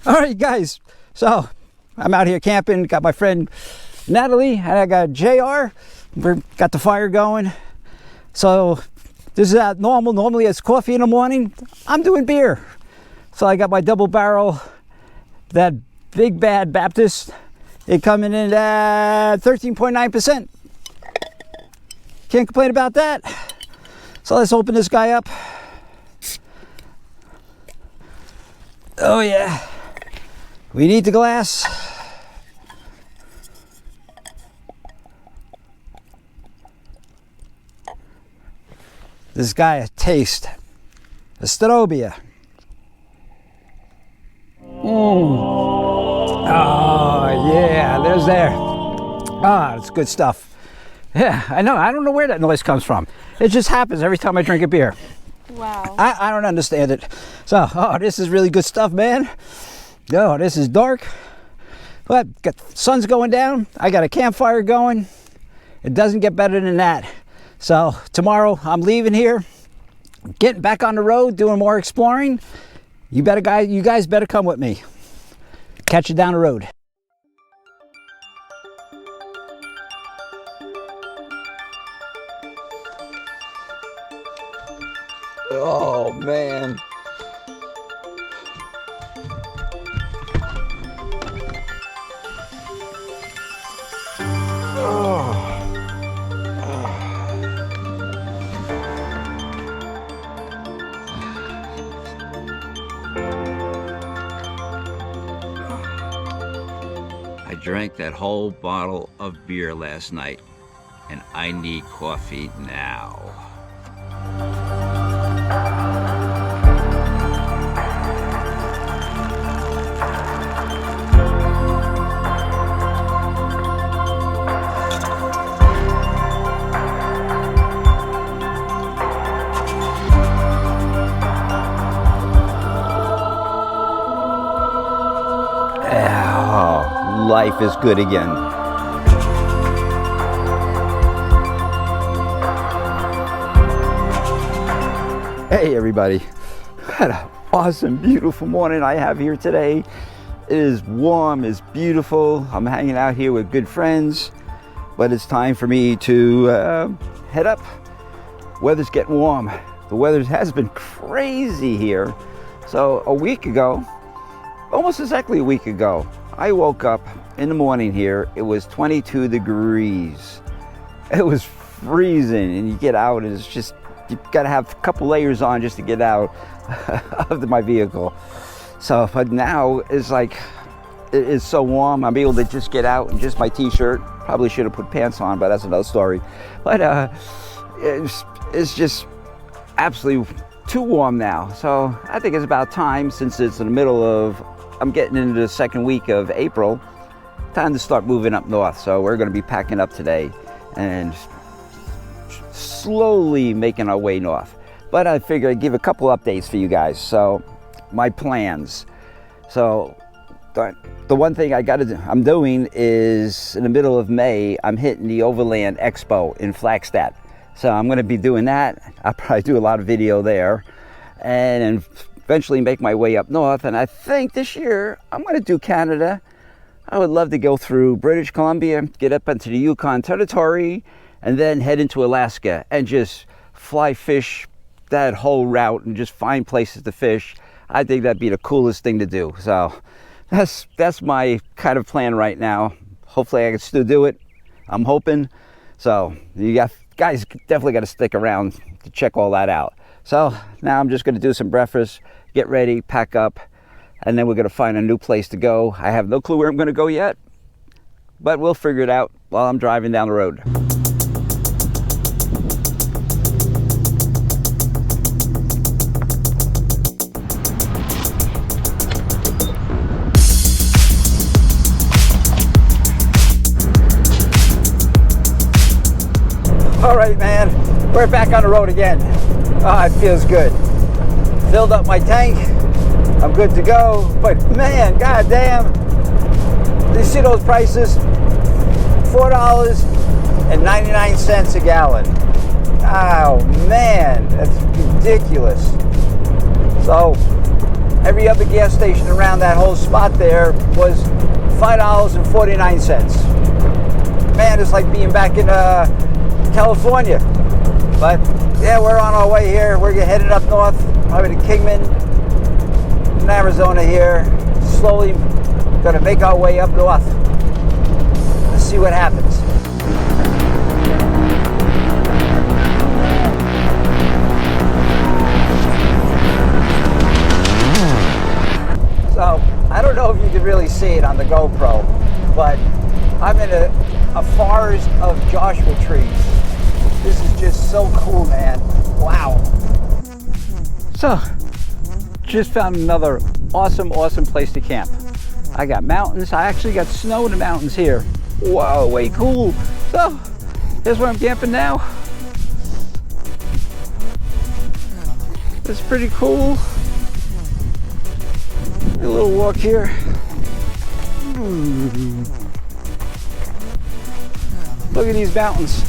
All right, guys. So I'm out here camping. Got my friend Natalie and I got JR. We've got the fire going. So this is normal. Normally it's coffee in the morning. I'm doing beer. So I got my double barrel, that big bad Baptist. It coming in at 13.9%. Can't complain about that. So let's open this guy up. Oh yeah. We need the glass. This guy a taste. Astrobia. Oh yeah, there's there. Ah, it's good stuff. Yeah, I know. I don't know where that noise comes from. It just happens every time I drink a beer. Wow. I don't understand it. So, oh, this is really good stuff, man. Oh, this is dark. But got the sun's going down. I got a campfire going. It doesn't get better than that. So tomorrow I'm leaving here, getting back on the road, doing more exploring. You guys better come with me. Catch you down the road. Oh man. I drank that whole bottle of beer last night, and I need coffee now. Life is good again. Hey everybody, what an awesome, beautiful morning I have here today. It is warm, it's beautiful. I'm hanging out here with good friends, but it's time for me to head up. Weather's getting warm. The weather has been crazy here. So a week ago, almost exactly a week ago, I woke up in the morning here, it was 22 degrees. It was freezing, and you get out and it's just, you gotta have a couple layers on just to get out of my vehicle. So, but now it's like, it is so warm, I'm able to just get out in just my t-shirt. Probably should have put pants on, but that's another story. But it's just absolutely too warm now. So I think it's about time, since it's in the middle of, I'm getting into the second week of April, time to start moving up north. So we're going to be packing up today and slowly making our way north. But I figure I'd give a couple updates for you guys. So my plans. So the one thing I'm doing is in the middle of May, I'm hitting the Overland Expo in Flagstaff. So I'm going to be doing that. I'll probably do a lot of video there. And eventually make my way up north, and I think this year I'm going to do Canada. I would love to go through British Columbia, get up into the Yukon Territory, and then head into Alaska and just fly fish that whole route and just find places to fish. I think that'd be the coolest thing to do. So that's my kind of plan right now. Hopefully I can still do it. I'm hoping. So you guys definitely got to stick around to check all that out. So now I'm just going to do some breakfast, get ready, pack up, and then we're going to find a new place to go. I have no clue where I'm going to go yet, but we'll figure it out while I'm driving down the road. All right, man, we're back on the road again. Ah, it feels good. Filled up my tank. I'm good to go. But man, goddamn, you see those prices? $4.99 a gallon. Oh man, that's ridiculous. So Every other gas station around that whole spot there was $5.49. Man, it's like being back in California. But yeah, we're on our way here. We're headed up north, probably to Kingman, in Arizona here. Slowly gonna make our way up north. Let's see what happens. So, I don't know if you can really see it on the GoPro, but I'm in a forest of Joshua trees. This is just so cool, man. Wow. So, just found another awesome place to camp. I got mountains. I actually got snow in the mountains here. Whoa, way cool. So, here's where I'm camping now. It's pretty cool. A little walk here. Look at these mountains.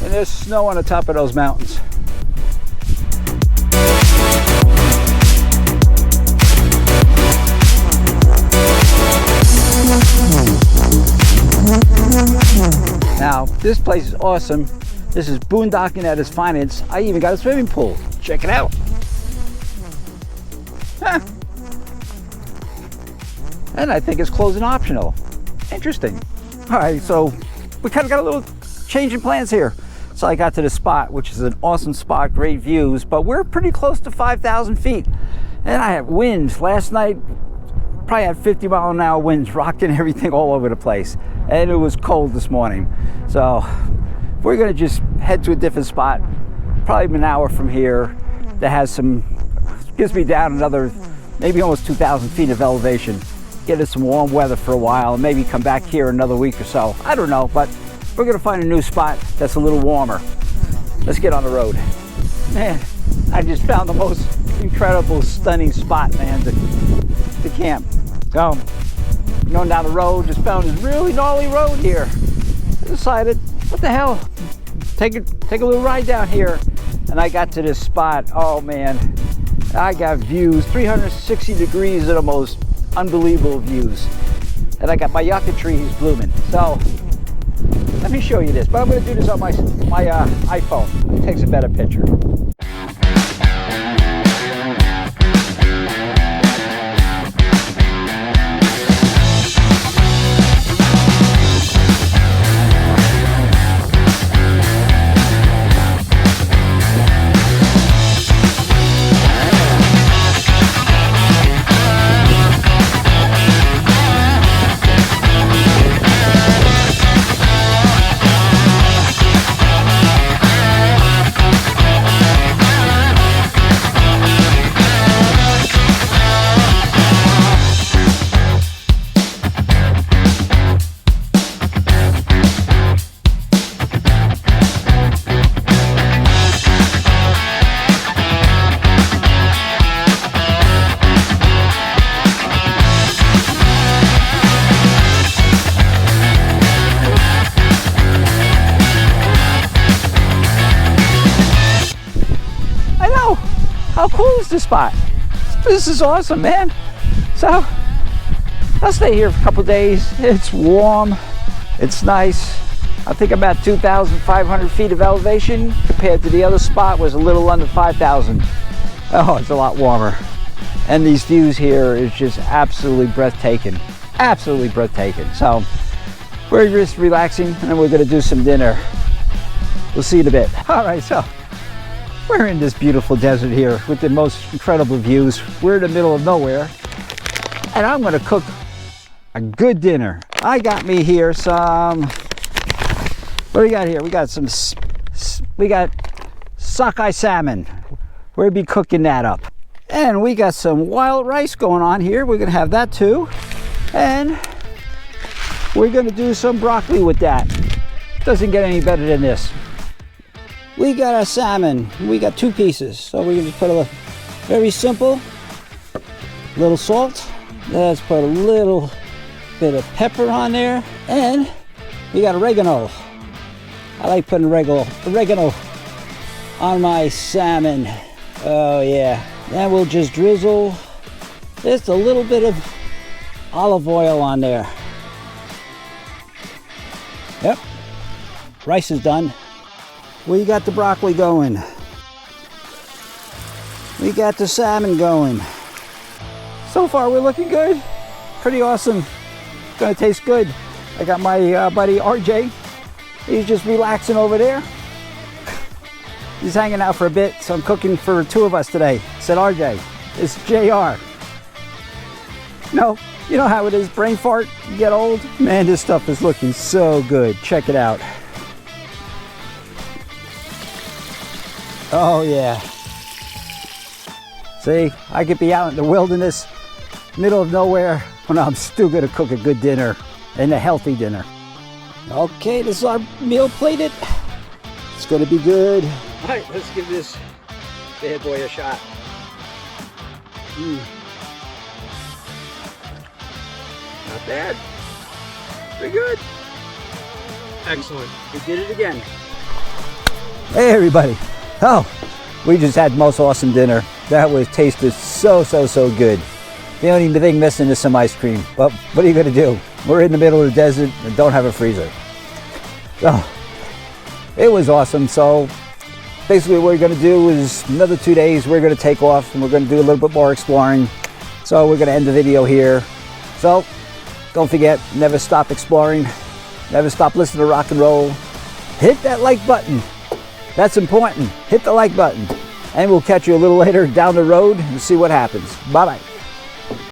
And there's snow on the top of those mountains. Now, this place is awesome. This is boondocking at its finest. I even got a swimming pool. Check it out. Huh. And I think it's closed and optional. Interesting. All right, so we kind of got a little change in plans here. So I got to the spot, which is an awesome spot, great views, but we're pretty close to 5,000 feet. And I have winds. Last night, probably had 50-mile-an-hour winds, rocking everything all over the place. And it was cold this morning. So we're gonna just head to a different spot, probably an hour from here, that has some, gives me down another, maybe almost 2,000 feet of elevation. Get us some warm weather for a while, and maybe come back here another week or so. I don't know, but we're gonna find a new spot that's a little warmer. Let's get on the road. Man, I just found the most incredible, stunning spot, man, to camp. So, going down the road, just found this really gnarly road here. I decided, what the hell? Take a little ride down here. And I got to this spot, oh man, I got views, 360 degrees of the most unbelievable views. And I got my yucca trees blooming. So, let me show you this, but I'm gonna do this on my iPhone. It takes a better picture. How cool is this spot? This is awesome, man. So, I'll stay here for a couple days. It's warm, it's nice. I think I'm at 2,500 feet of elevation compared to the other spot was a little under 5,000. Oh, it's a lot warmer. And these views here is just absolutely breathtaking. Absolutely breathtaking. So, we're just relaxing and then we're gonna do some dinner. We'll see you in a bit. All right, so we're in this beautiful desert here with the most incredible views. We're in the middle of nowhere and I'm gonna cook a good dinner. I got me here some, what do we got here? We got sockeye salmon. We'll be cooking that up. And we got some wild rice going on here. We're gonna have that too. And we're gonna do some broccoli with that. Doesn't get any better than this. We got our salmon. We got 2 pieces. So we're gonna put a very simple, little salt. Let's put a little bit of pepper on there. And we got oregano. I like putting oregano on my salmon. Oh yeah. Then we'll just drizzle Just a little bit of olive oil on there. Yep, rice is done. We got the broccoli going. We got the salmon going. So far we're looking good. Pretty awesome. Gonna taste good. I got my buddy RJ. He's just relaxing over there. He's hanging out for a bit, so I'm cooking for 2 of us today. I said, RJ, it's JR. No, you know how it is, brain fart, you get old. Man, this stuff is looking so good. Check it out. Oh yeah. See, I could be out in the wilderness, middle of nowhere, when I'm still gonna cook a good dinner and a healthy dinner. Okay, this is our meal plated. It's gonna be good. All right, let's give this bad boy a shot. Not bad. Pretty good. Excellent. We did it again. Hey everybody. Oh, we just had the most awesome dinner. That was tasted so good. The only thing missing is some ice cream. But what are you gonna do? We're in the middle of the desert and don't have a freezer. So it was awesome. So basically what we're gonna do is another 2 days we're gonna take off and we're gonna do a little bit more exploring. So we're gonna end the video here. So don't forget, never stop exploring, never stop listening to rock and roll. Hit that like button. That's important. Hit the like button. And we'll catch you a little later down the road and see what happens. Bye-bye.